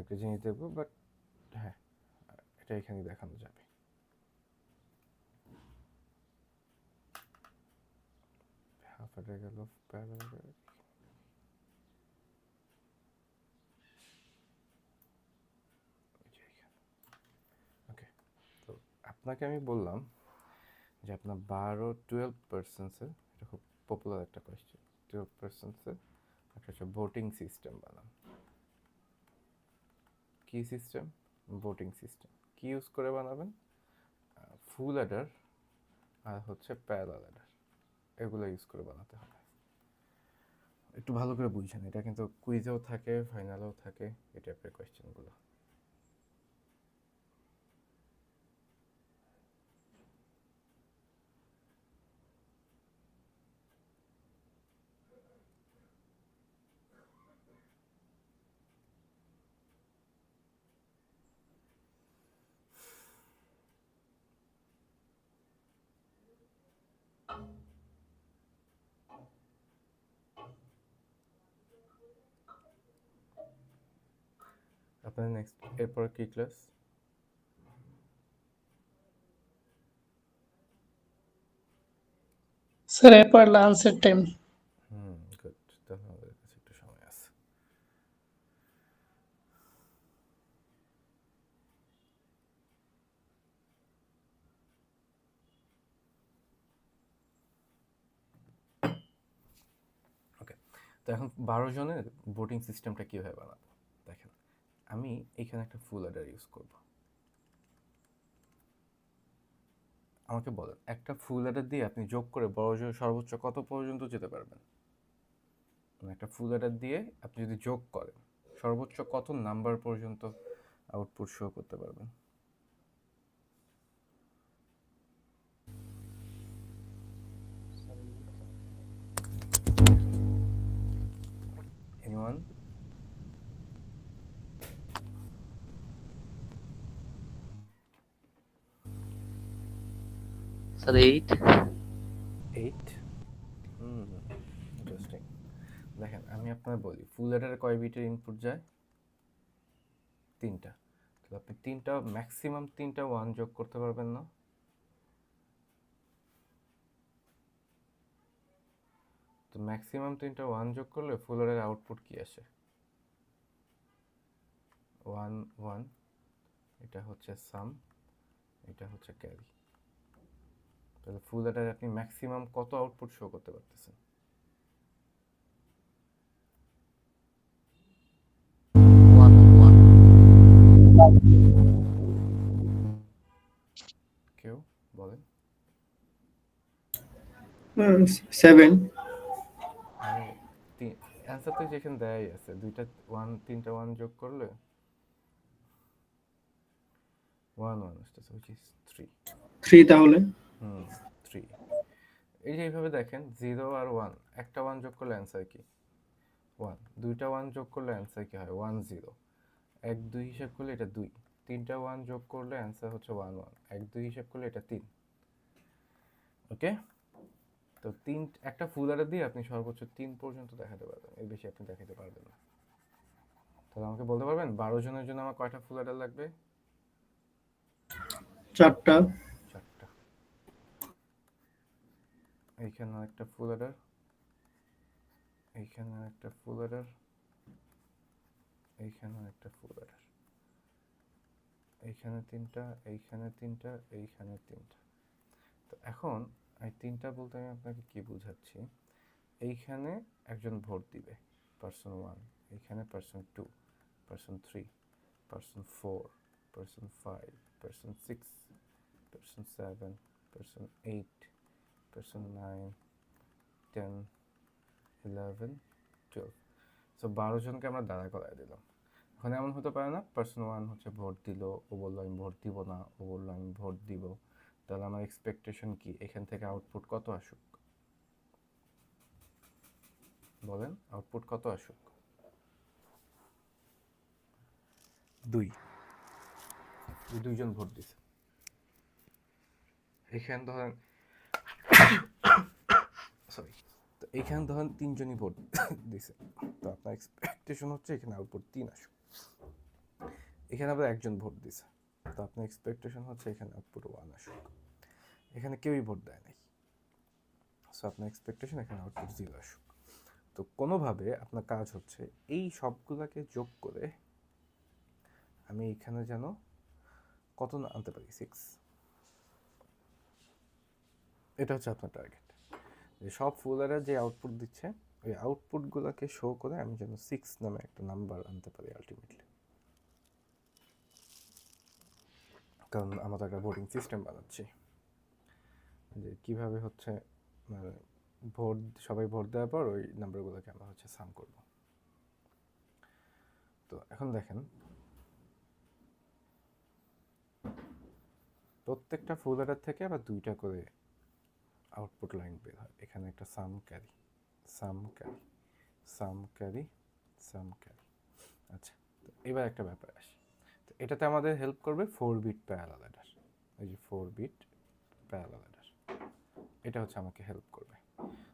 একটা জিনিস দেখবো, বাট হ্যাঁ, এটা এখানে দেখানো যাবে। হাফ এটা গেল প্যারাগ্রাফ। ওকে, তো আপনাকে আমি বললাম যে আপনার 12% এটা খুব পপুলার একটা কোয়েশ্চেন। 12% একটা হচ্ছে ভোটিং সিস্টেম বানান। কি সিস্টেম? Voting system. কি ইউজ করে বানাবেন? ফুল অ্যাডার আর হচ্ছে প্যারালাল অ্যাডার, এগুলো ইউজ করে বানাতে হবে। একটু ভালো করে বুঝছেন, এটা কিন্তু কুইজেও থাকে, ফাইনালেও থাকে, এই টাইপের কোয়েশ্চেনগুলো। আপনার নেক্সট এরপর কি ক্লাস? স্যার এরপর লাঞ্চের টাইম। গুড, তাহলে আমাদের কাছে একটু সময় আছে। ওকে, তো এখন 12 জনের ভোটিং সিস্টেমটা কীভাবে বানাবো দেখেন। আমি এখানে একটা ফুল অ্যাডার ইউজ করব। আমাকে বলেন, একটা ফুল অ্যাডার দিয়ে আপনি যোগ করে বড় জোর সর্বোচ্চ কত পর্যন্ত যেতে পারবেন? একটা ফুল অ্যাডার দিয়ে আপনি যদি যোগ করেন সর্বোচ্চ কত নাম্বার পর্যন্ত আউটপুট শো করতে পারবেন? এনিওয়ান? স্যার 8। 8? ইন্টারেস্টিং। দেখেন আমি আপনার বলি, ফুল অ্যাডারে কয় বিটের ইনপুট যায়? 3টা। তো আপনি ম্যাক্সিমাম 3টা 1 যোগ করতে পারবেন না? তো ম্যাক্সিমাম 3টা 1 যোগ করলে ফুল অ্যাডারের আউটপুট কি আসে? 1 1, এটা হচ্ছে সাম, এটা হচ্ছে ক্যারি। তাহলে ফুল অ্যাডারে আপনি ম্যাক্সিমাম কত আউটপুট শো করতে পারতেছেন? কেউ বলেন? 7। আরে অ্যান্সার তো যেখানে দেয়াই আছে, 3টা 1 যোগ করলে 1 1 আসতেছে, which is 3। 3 তাহলে 3। এই যে এইভাবে দেখেন, 0 আর 1, একটা 1 যোগ করলে অ্যান্সার কি? 1। দুইটা 1 যোগ করলে অ্যান্সার কি হয়? 1 0। 1 2 হিসাব করলে এটা 2। 3টা 1 যোগ করলে অ্যান্সার হচ্ছে 1 1। 1 2 হিসাব করলে এটা 3। ওকে, তো একটা ফুল অ্যাডার দিয়ে আপনি সর্বোচ্চ 3 পর্যন্ত দেখাতে পারবেন, এর বেশি আপনি দেখাতে পারবেন না। তাহলে আমাকে বলতে পারবেন 12 জনের জন্য আমার কয়টা ফুল অ্যাডার লাগবে? 4টা। 4টা। এইখানে একটা ফুল অ্যাডার, এইখানে একটা ফুল অ্যাডার, এইখানে একটা ফুল অ্যাডার, এইখানে 3টা, এইখানে 3টা, এইখানে 3টা। তো এখন এই 3টা বলতে আমি আপনাকে কি বোঝাচ্ছি, এইখানে একজন ভোট দিবে, পারসন 1, এইখানে person 2, person 3, person 4, person 5, person 6, person 7, person 8, person 9, 10, 11, 12। So 12 জনকে আমরা দাঁড়া করায় দিলাম। এখন এমন হতে পারে না, পারসন 1 হচ্ছে ভোট দিল, ও বললো আমি ভোট দিব না, ও বললো আমি ভোট দিব। তাহলে আমার এক্সপেকটেশন কি, এখান থেকে আউটপুট কত আসুক? বলেন, আউটপুট কত আসুক? 2। দুইজন ভোট দিছে। এখানে ধরেন সরি, তো এখানে ধরেন 3জনই ভোট দিছে, তো আপনার এক্সপেকটেশন হচ্ছে এখানে আউটপুট 3 আসুক। এখানে আবার একজন ভোট দিছে, তো আপনার এক্সপেকটেশন হচ্ছে এখানে আউটপুট 1 আসুক। এখানে কেউই ভোট দেয় নাই, সো আপনার এক্সপেকটেশন এখানে আউটপুট 0 আসুক। তো কোনোভাবে আপনার কাজ হচ্ছে এই সবগুলোকে যোগ করে আমি এখানে যেন কত না আনতে পারি, 6। এটা হচ্ছে আপনার টার্গেট, যে সব ফুলাররা যে আউটপুট দিচ্ছে ওই আউটপুটগুলোকে শো করে আমি যেন 6 নামে একটা নাম্বার আনতে পারি আলটিমেটলি। কারণ আমরা তো একটা ভোটিং সিস্টেম বানাচ্ছি, যে কীভাবে হচ্ছে মানে ভোট সবাই ভোট দেওয়ার পর ওই নাম্বারগুলোকে আমরা হচ্ছে সাম করব। তো এখন দেখেন প্রত্যেকটা ফুলারের থেকে আবার 2টা করে আউটপুট লাইন বের হয়। এখানে একটা সাম ক্যারি, সাম ক্যারি, সাম ক্যারি, সাম ক্যারি। আচ্ছা, তো এবার একটা ব্যাপার আসি, তো এটাতে আমাদের হেল্প করবে 4 বিট প্যারালাল অ্যাডার। এই যে 4 বিট প্যারালাল অ্যাডার, এটা হচ্ছে আমাকে হেল্প করবে।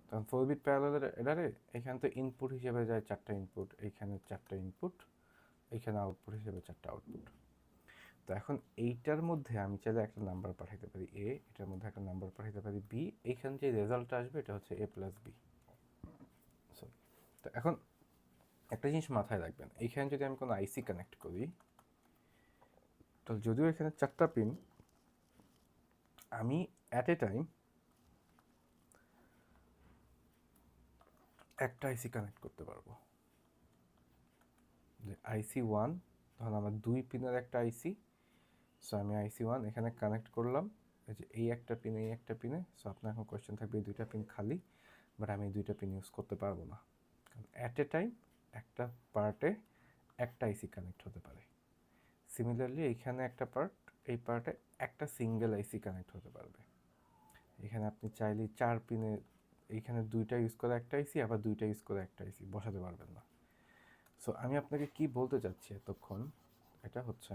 তখন 4 বিট প্যারালাল অ্যাডারে এখানে তো ইনপুট হিসেবে যায় 4টা ইনপুট, এইখানে 4টা ইনপুট, এইখানে আউটপুট হিসেবে 4টা আউটপুট। তো এখন এইটার মধ্যে আমি চাইলে একটা নাম্বার পাঠাইতে পারি এ, এটার মধ্যে একটা নাম্বার পাঠাইতে পারি বি, এইখানে যে রেজাল্টটা আসবে এটা হচ্ছে এ প্লাস বি। তো এখন একটা জিনিস মাথায় রাখবেন, এইখানে যদি আমি কোনো আইসি কানেক্ট করি, তো যদিও এখানে 4টা পিন, আমি অ্যাট এ টাইম একটা আইসি কানেক্ট করতে পারবো। যে আইসি 1, তখন আমার 2 পিনের একটা আইসি, সো আমি আইসি 1 এখানে কানেক্ট করলাম, এই যে এই একটা পিন, এই একটা পিনে। সো আপনার এখন কোয়েশ্চেন থাকবে এই 2টা পিন খালি, বাট আমি এই 2টা পিন ইউজ করতে পারবো না, কারণ অ্যাট এ টাইম একটা পার্টে একটা আইসি কানেক্ট হতে পারে। সিমিলারলি এইখানে একটা পার্ট, এই পার্টে একটা সিঙ্গেল আইসি কানেক্ট হতে পারবে। এখানে আপনি চাইলে 4 পিনে এইখানে 2টা ইউজ করে একটা আইসি, আবার 2টা ইউজ করে একটা আইসি বসাতে পারবেন না। সো আমি আপনাকে কি বলতে চাচ্ছি এতক্ষণ, এটা হচ্ছে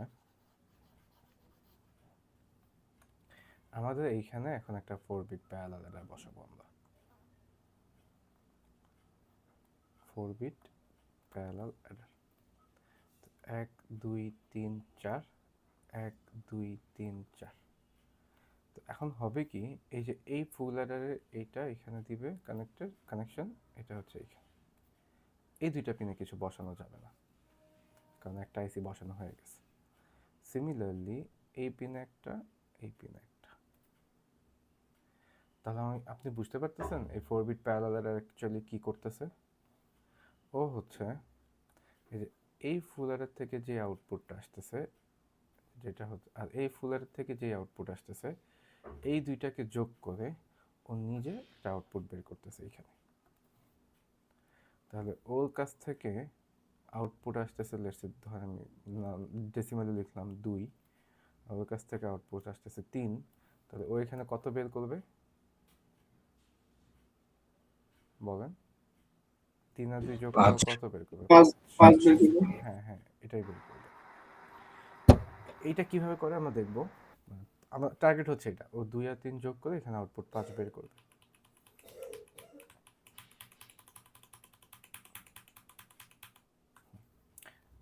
আমাদের এইখানে এখন একটা 4 বিট প্যারালাল অ্যাডার বসাবো আমরা। 4 বিট প্যারালাল অ্যাডার, 1 2 3 4, 1 2 3 4। তো এখন হবে কি, এই যে এই ফুল অ্যাডারের এইটা এখানে দিবে কানেকশন, এটা হচ্ছে এইখানে। এই 2টা পিনে কিছু বসানো যাবে না, কারণ একটা আইসি বসানো হয়ে গেছে। সিমিলারলি এই পিনে একটা, এই পিনে একটা। তাহলে আপনি বুঝতে পারতেছেন এই 4 বিট প্যারালাল অ্যাডার অ্যাকচুয়ালি কি করতেছে। ও হচ্ছে এই যে এই ফুল অ্যাডার থেকে যে আউটপুটটা আসতেছে, যেটা হচ্ছে, আর এই ফুল অ্যাডার থেকে যে আউটপুট আসতেছে, এই 2টাকে যোগ করে ও নিজে একটা আউটপুট বের করতেছে এইখানে। তাহলে ওর কাছ থেকে আউটপুট আসতেছে, লেটস ধরেন আমি ডেসিমালে লিখলাম 2, ওর কাছ থেকে আউটপুট আসতেছে 3। তাহলে ও এখানে কত বের করবে বলেন? 3 আর 2 যোগ করে কত বের করবে? 5 বের করবো। হ্যাঁ হ্যাঁ, এটাই বের করবে। এইটা কিভাবে করে আমরা দেখবো, আমার টার্গেট হচ্ছে এটা, ও 2 আর 3 যোগ করে এখানে আউটপুট 5 বের করবে।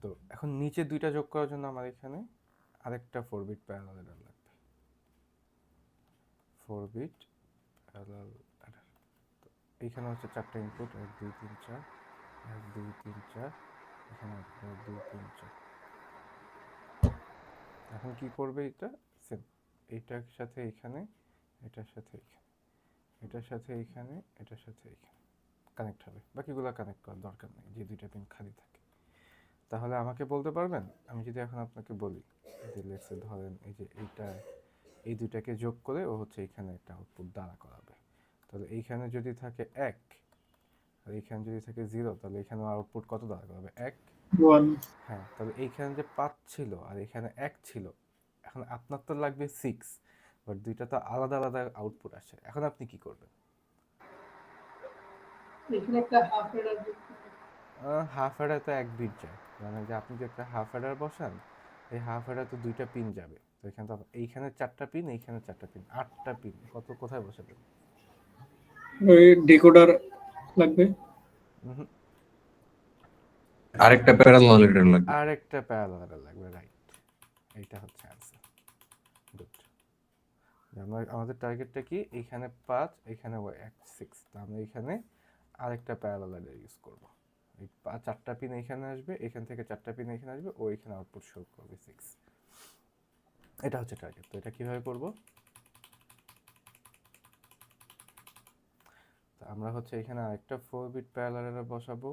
তো এখন নিচে 2টা যোগ করার জন্য আমার এখানে আরেকটা 4 বিট প্যারালাল অ্যাডার লাগবে। 4 বিট প্যারালাল অ্যাডার, তো এইখানে হচ্ছে 4টা ইনপুট, 1 2 3 4, 1 2 3 4, এখানে 1 2 3 4। এখন কি করবে এটা? সেম, এইটার সাথে এখানে, এটার সাথে এখানে, এটার সাথে এখানে, এটার সাথে এখানে কানেক্ট হবে। বাকিগুলো কানেক্ট করার দরকার নেই, যে 2টা পিন খালি থাকে। তাহলে আমাকে বলতে পারবেন, আমি যদি এখন আপনাকে বলি যে লেটস ধরেন এই যে এইটা, এই 2টাকে যোগ করে ও হচ্ছে এইখানে একটা আউটপুট দাঁড়া করাবে, তাহলে এইখানে যদি থাকে 1 আর এইখানে যদি থাকে 0, তাহলে এখানে আউটপুট কত দাঁড়া করাবে? 1। 1 হ্যাঁ, তাহলে এইখানে যে 5 ছিল আর এখানে 1 ছিল, এখন আপনার তো লাগবে 6, বাট 2টা তো আলাদা আলাদা আউটপুট আসে। এখন আপনি কি করবেন? এখানে একটা হাফ এডার হাফ অ্যাডার তো 1 বিট যায়, মানে যে আপনি যে একটা হাফ অ্যাডার বসান, এই হাফ অ্যাডার তো 2টা পিন যাবে, তো এখানে তো এইখানে 4টা পিন, এইখানে 4টা পিন, 8টা পিন কোথায় বসাবেন? ওই ডিকোডার লাগবে। আরেকটা প্যারালাল অ্যাডার লাগবে। আরেকটা প্যারালাল অ্যাডার লাগবে, রাইট। এইটা হচ্ছে অ্যান্সার। গুড। আমাদের টার্গেটটা কি, এইখানে 5, এইখানে 6, তো আমরা এইখানে আরেকটা প্যারালাল ইউজ করব। এই 4টা পিন এখানে আসবে, এখান থেকে 4টা পিন এখানে আসবে, ও এখানে আউটপুট শো করবে 6। এটা হচ্ছে টার্গেট। তো এটা কিভাবে করব, তো আমরা হচ্ছে এখানে আরেকটা 4 বিট প্যারালাল বসাবো।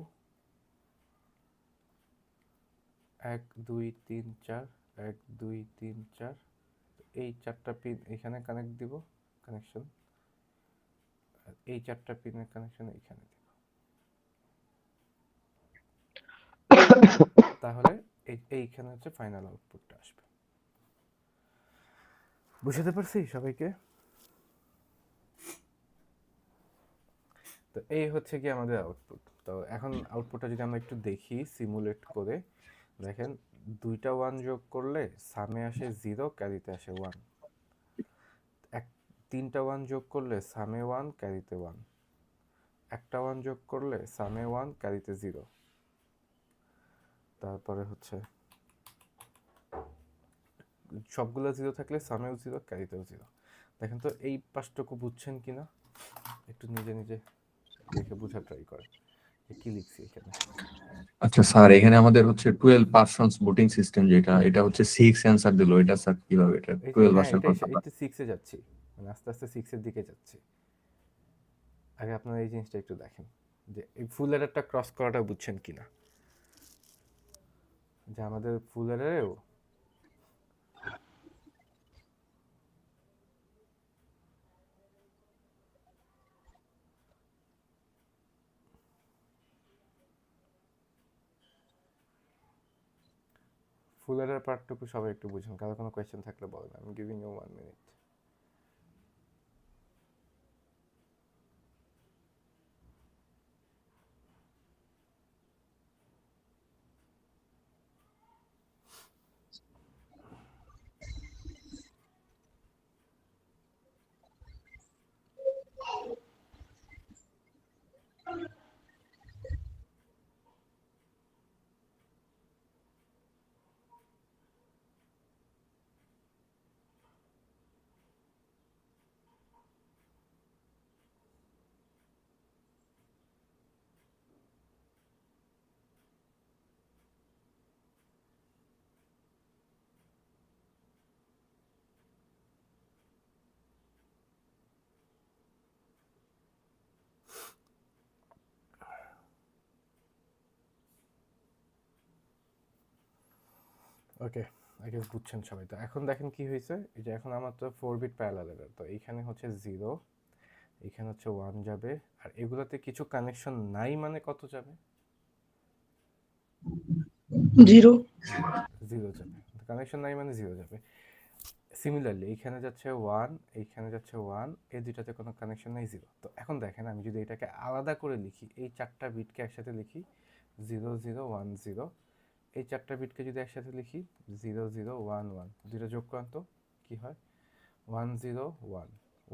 1 2 3 4, 1 2 3 4, এই 4টা পিন এখানে কানেক্ট দিব, কানেকশন, আর এই 4টা পিনের কানেকশন এখানে দিব। তাহলে এইখানে হচ্ছে ফাইনাল আউটপুটটা আসবে। বুঝতে পারছি সবাইকে? তো এই হচ্ছে কি আমাদের আউটপুট। তো এখন আউটপুটটা যদি আমরা একটু দেখি সিমুলেট করে, দেখেন 2টা 1 যোগ করলে সামে আসে 0, ক্যারিতে আসে 1। 3টা 1 যোগ করলে সামে 1, ক্যারিতে 1। একটা 1 যোগ করলে সামে 1, ক্যারিতে 0। তারপরে হচ্ছে সবগুলো 0 থাকলে সামেও 0, ক্যারিতেও 0। দেখেন তো এই পাঁচটুকু বুঝছেন কিনা, একটু নিজে নিজে দেখে বোঝা ট্রাই করেন কি লিখছি এখানে। আচ্ছা স্যার, এখানে আমাদের হচ্ছে 12 পার্সনস ভোটিং সিস্টেম, যেটা এটা হচ্ছে 6 অ্যান্সার দিল, এটা স্যার কিভাবে এটা 12 হ্যাঁ, আসার কথা? এইটা 6-এ যাচ্ছি, মানে আস্তে আস্তে 6-এর দিকে যাচ্ছি। আগে আপনারা এই জিনিসটা একটু দেখেন যে এই ফুল এডারটা ক্রস করাটা বুঝছেন কিনা, যে আমাদের ফুল এডারেও ফুল এডার পার্টটুকু সবাই একটু বুঝুন। কারো কোনো কোয়েশ্চেন থাকলে বলেন, আমি giving you 1 minute. Okay, I guess বুঝছেন সবাই। তো এখন দেখেন কি হয়েছে, এই যে এখন আমার তো 4 বিট প্যারালাল এডার, তো এইখানে হচ্ছে 0, এইখানে হচ্ছে 1 যাবে, আর এগুলোতে কিছু কানেকশন নাই, মানে কত যাবে? 0 0 যাবে। কানেকশন নাই মানে 0 যাবে। সিমিলারলি এইখানে যাচ্ছে 1, এইখানে যাচ্ছে 1, এই দুইটাতে কোনো কানেকশন নাই, 0। তো এখন দেখেন আমি যদি এটাকে আলাদা করে লিখি, এই 4টা বিটকে একসাথে লিখি 0 0 1 0, এই 4টা বিটকে যদি একসাথে লিখি 0 0 1 1, দুইটা যোগ করেন তো কি হয়, 1 0 1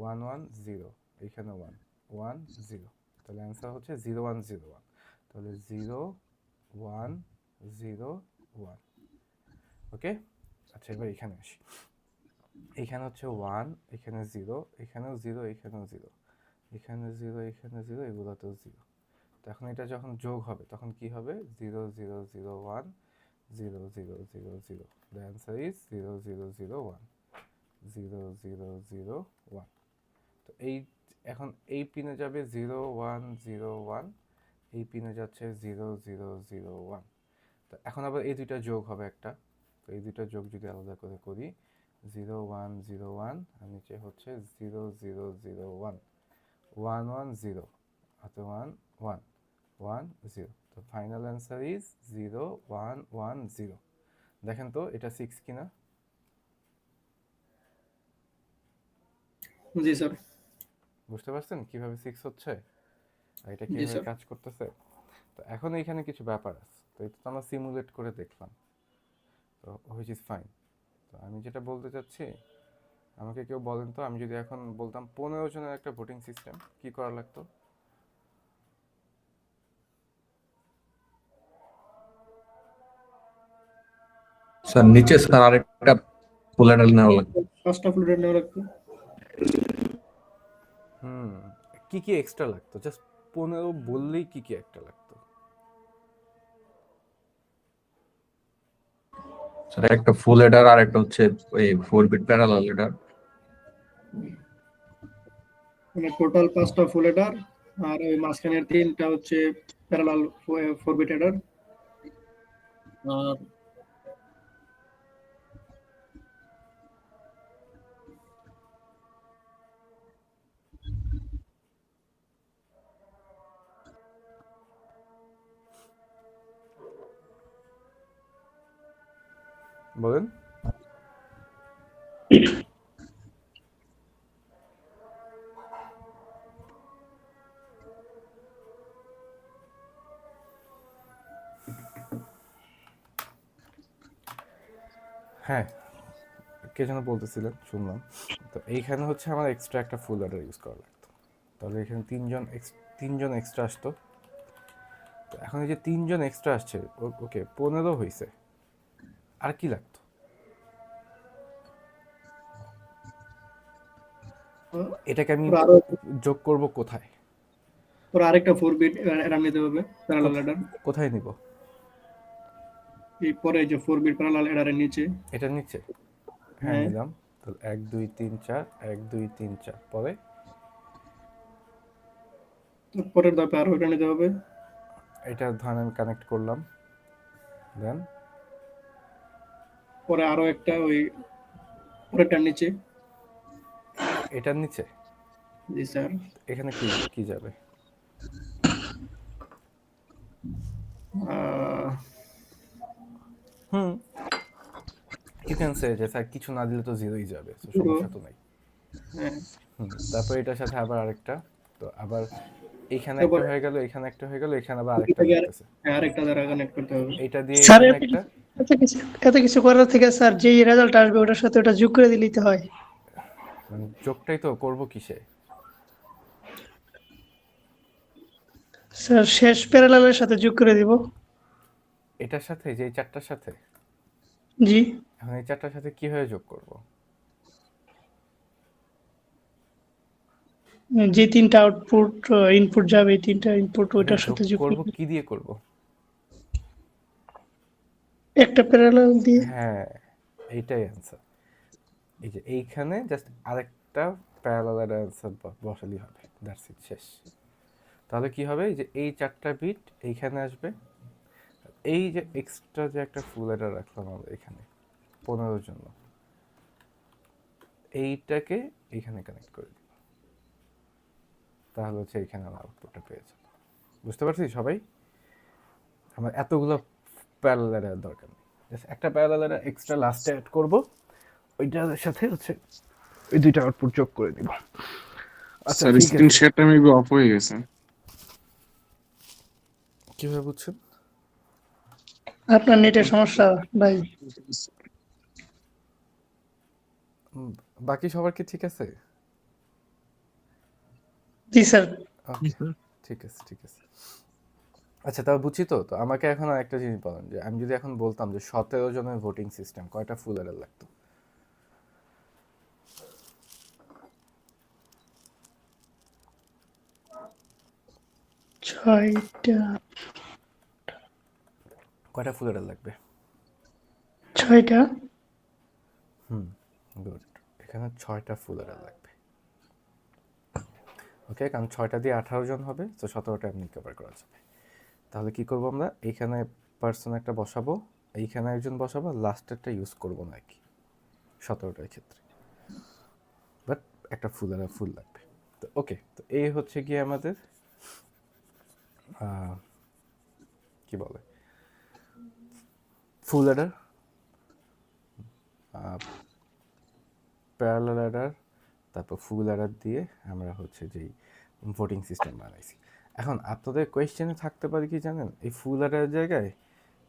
1 1 0, এইখানে 1 1 0, তাহলে অ্যান্সার হচ্ছে 0 1 0 1। তাহলে 0 1 0 1। ওকে, আচ্ছা এবার এখানে আসি। এখানে হচ্ছে 1, এখানে 0, এখানেও 0, এখানেও 0, এখানে 0, এখানে 0, এগুলোতেও 0। তো এখন এটা যখন যোগ হবে তখন কি হবে, 0 0 0 1 0 0 0 0। The answer is 0 0 0 1 0 0 0 1। তো এই এখন এই পিনে যাবে 0 1 0 1, এই পিনে যাচ্ছে 0 0 0 1। তো এখন আবার এই দুইটা যোগ হবে একটা, তো এই দুইটা যোগ যদি আলাদা করে করি 0 1 0 1, আর নিচে হচ্ছে 0 0 0 1 1 1 0, হাতে 1 1 1 0। তো ফাইনাল অ্যান্সার ইজ 0 1 1 0। দেখেন তো এটা 6 কিনা। জি স্যার। বুঝতে পারছেন কিভাবে 6 হচ্ছে আর এটা জি কিভাবে স্যার। কাজ করতেছে? তো এখন এখানে কিছু ব্যাপার আছে, তো এটা তো আমরা সিমুলেট করে দেখলাম, তো হুইচ ইজ ফাইন। তো আমি যেটা বলতে চাচ্ছি, আমাকে কেউ বলেন তো, আমি যদি এখন বলতাম 15 জনের একটা ভোটিং সিস্টেম, কি করা লাগতো? স্যার নিচে স্যার আরেকটা ফুল অ্যাডার নেওয়া লাগবে। 5টা ফুল অ্যাডার নেওয়া লাগবে। কি কি এক্সট্রা লাগতো? জাস্ট 15 বললেই কি কি একটা লাগতো? স্যার একটা ফুল অ্যাডার আর একটা হচ্ছে ওই 4 বিট প্যারালাল অ্যাডার। মানে টোটাল 5টা ফুল অ্যাডার আর ওই মাঝখানের 3টা হচ্ছে প্যারালাল 4 বিট অ্যাডার। আর বলেন। হ্যাঁ, কে যেন বলতেছিলেন, শুনলাম। তো এইখানে হচ্ছে আমার এক্সট্রা একটা ফুল অ্যাডার ইউজ করা লাগতো। তাহলে এখানে তিনজন এক্সট্রা আসতো। তো এখন এই যে 3জন এক্সট্রা আসছে, ওকে 15 হয়েছে, আর কি লাগতো? এটাকে আমি ওরা আরো যোগ করব কোথায়? ওরা আরেকটা 4 বিট অ্যাডার নিতে হবে, প্যারালাল অ্যাডার। কোথায় নিব? এই পরে যে 4 বিট প্যারালাল অ্যাডারের নিচে। এটার নিচে? হ্যাঁ, হ্যাঁ, নিলাম। তাহলে 1 2 3 4, 1 2 3 4, পরে পরের ধাপে আরো এটা নিতে হবে। এটা ধরেন আমি কানেক্ট করলাম, দেন পরে আরো একটা ওই পরেরটার নিচে। এটার নিচে। জি স্যার। এখানে কি কি যাবে? আহ, হুম, ইউ ক্যান সে যে স্যার কিছু না দিলে তো জিরোই যাবে, তো পুরো সমস্যা তো নাই। হ্যাঁ। তারপর এটার সাথে আবার আরেকটা, তো আবার এইখানে একটা তারপর হয়ে গেল, এখানে একটা হয়ে গেল, এখানে আবার ওই আরেকটা থেকে লাগতেছে। আরেকটা দ্বারা কানেক্ট করতে হবে। এইটা দিয়ে স্যার এখানে একটা। এত কিছু করার থেকে স্যার যেই রেজাল্ট আসবে ওটার সাথে ওটা যোগ করে দিলেই তো হয়। মানে যোগটাই তো করব কিসে? স্যার শেষ প্যারালালের সাথে যোগ করে দিব। এটার সাথে, যে এই 4টার সাথে। জি, এখন এই 4টার সাথে কিভাবে যোগ করব? যে তিনটা আউটপুট ইনপুট যাবে এই তিনটা ইনপুট ওকে, ওইটার যোগ সাথে যোগ করব করে কি দিয়ে করব? একটা প্যারালাল দিয়ে। হ্যাঁ, এইটাই অ্যান্সার। এই যে এইখানে জাস্ট আরেকটা প্যারালাল অ্যান্সার বসালেই হবে, দ্যাটস ইট, শেষ। তাহলে কি হবে, এই যে এই 4টা বিট এইখানে আসবে, এই যে এক্সট্রা যে একটা ফুল অ্যাডার রাখলাম আমরা এখানে 15 জন্য, এইটাকে এইখানে কানেক্ট করে দিই, তাহলে হচ্ছে এইখানে আমরা আউটপুটটা পেয়ে যাব। বুঝতে পারছি সবাই? আমার এতগুলো প্যারালাল অ্যাডার দরকার নেই, জাস্ট একটা প্যারালাল অ্যাডার এক্সট্রা লাস্টে অ্যাড করব, ওইটার সাথে হচ্ছে ওই দুইটা আউটপুট যোগ করে দিব। আচ্ছা, স্যার ঠিক স্ক্রিন আছে। শেয়ারটা মেবি অফ হয়ে গেছে। কিভাবে বুঝছেন? আপনার নেটের সমস্যা ভাই। বাকি সবার কি ঠিক আছে? জি স্যার। ওকে, ঠিক আছে, ঠিক আছে। আচ্ছা, তাও বুঝছি তো। তো আমাকে এখন আর একটা জিনিস বলেন, যে আমি যদি এখন বলতাম যে 17 জনের ভোটিং সিস্টেম, কয়টা ফুল অ্যাডার লাগতো? ছয়টা। কয়টা ফুল অ্যাডার লাগবে? ছয়টা। গুড। এখানে 6টা ফুল অ্যাডার লাগবে। ওকে, কারণ 6টা দিয়ে 18 জন হবে, তো 17টা এমনি কভার করা যাবে। তাহলে কি করব আমরা, এইখানে পার্সন একটা বসাবো, এইখানে একজন বসাবো, লাস্টেরটা ইউজ করব না আর কি 17টার ক্ষেত্রে, বাট একটা ফুল অ্যাডার ফুল লাগবে। তো ওকে, তো এই হচ্ছে গিয়ে আমাদের কি বলে, ফুল অ্যাডার, প্যারালাল অ্যাডার, তারপর ফুল অ্যাডার দিয়ে আমরা হচ্ছে যেই ভোটিং সিস্টেম বানাইছি। এখন আপনাদের কোয়েশ্চেনে থাকতে পারে কি জানেন, এই ফুল অ্যাডারের জায়গায়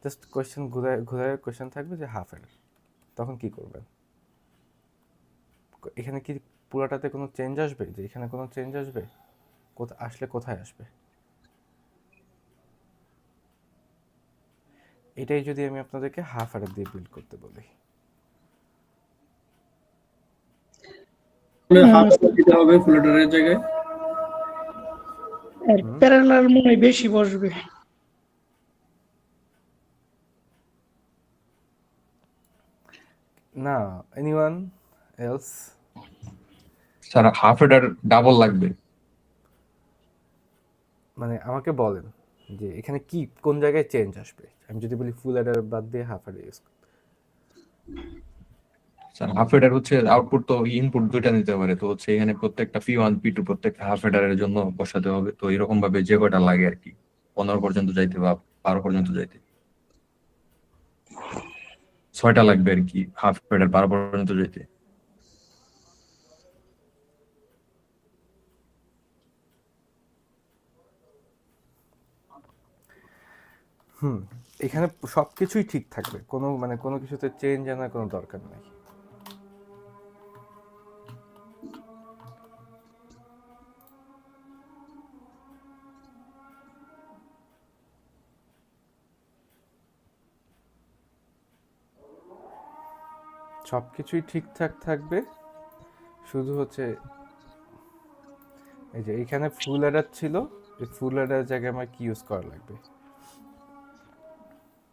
জাস্ট কোয়েশ্চেন ঘুরায় ঘুরায় কোয়েশ্চেন থাকবে যে হাফ অ্যাডার, তখন কি করবেন? এখানে কি পুরাটাতে কোনো চেঞ্জ আসবে? যে এখানে কোনো চেঞ্জ আসবে? আসলে কোথায় আসবে? এটাই যদি আমি আপনাদেরকে হাফ অ্যাডার দিয়ে বিল্ড করতে বলি, হাফ দিতে হবে ফুল অ্যাডারের জায়গায়। আর প্যারালাল মনে হয় বেশি বসবে। না anyone else? Sir half এডার double লাগবে। মানে আমাকে বলেন যে এখানে কি কোন জায়গায় চেঞ্জ আসবে আমি যদি বলি ফুল অ্যাডার বাদ দিয়ে হাফ অ্যাডার ইউজ করি। স্যার হাফ এডার হচ্ছে আউটপুট তো ইনপুট দুইটা নিতে পারে, তো হচ্ছে এখানে প্রত্যেকটা P1 P2 প্রত্যেকটা হাফ এডারের জন্য বসাতে হবে। তো এরকম ভাবে যে কয়টা লাগে আর কি, 15 পর্যন্ত যাইতে বা 12 পর্যন্ত যাইতে 6টা লাগবে আর কি হাফ এডার 12 পর্যন্ত যাইতে। এখানে সবকিছুই ঠিক থাকবে, কোনো মানে কোনো কিছুতে চেঞ্জ আনার কোনো দরকার নেই। সবকিছুই ঠিকঠাক থাকবে, শুধু হচ্ছে এই যে এইখানে ফুল অ্যাডার ছিল, এই ফুল অ্যাডার জায়গায় আমার কি ইউজ করা লাগবে,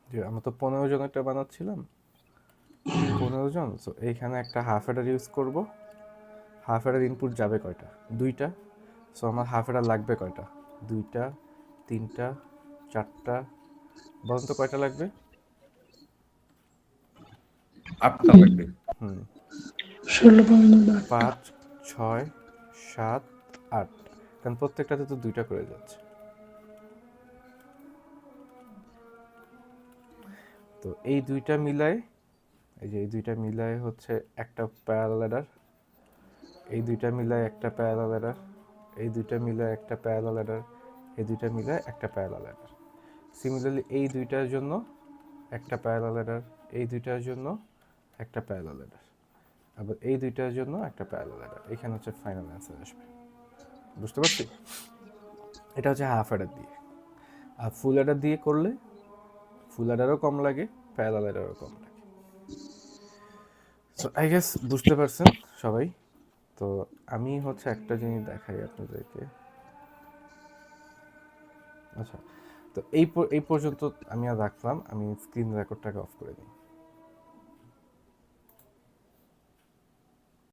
যে আমরা তো 15 জনেরটা বানাচ্ছিলাম, 15 জন। সো এইখানে একটা হাফ অ্যাডার ইউজ করব। হাফ অ্যাডার ইনপুট যাবে কয়টা? 2টা। সো আমার হাফ অ্যাডার লাগবে কয়টা? 2টা, 3টা, 4টা। বলুন তো কয়টা লাগবে? 8টা লাগবে। 16.8। 5, 6, 7, 8, কারণ প্রত্যেকটাতে তো 2টা করে যাচ্ছে। তো এই 2টা মিলায়, এই যে এই 2টা মিলায় হচ্ছে একটা প্যারালাল অ্যাডার, এই 2টা মিলায় একটা প্যারালাল অ্যাডার, এই 2টা মিলায় একটা প্যারালাল অ্যাডার, এই 2টা মিলায় একটা প্যারালাল অ্যাডার। সিমিলারলি এই 2টার জন্য একটা প্যারালাল অ্যাডার, এই 2টার জন্য একটা প্যারালাল অ্যাডার, আবার এই 2টার জন্য একটা প্যারালাল অ্যাডার। এখানে হচ্ছে ফাইনাল অ্যান্সার আসবে। বুঝতে পারছি? এটা হচ্ছে হাফ অ্যাডার দিয়ে। আর ফুল অ্যাডার দিয়ে করলে ফুল অ্যাডারও কম লাগে, প্যারালাল অ্যাডারও কম লাগে। সো আই গেস বুঝতে পারছেন সবাই। তো আমি হচ্ছে একটা জিনিস দেখাই আপনাদেরকে। আচ্ছা, তো এই পর্যন্ত আমি আর রাখলাম, আমি স্ক্রিন রেকর্ডটাকে অফ করে দিই।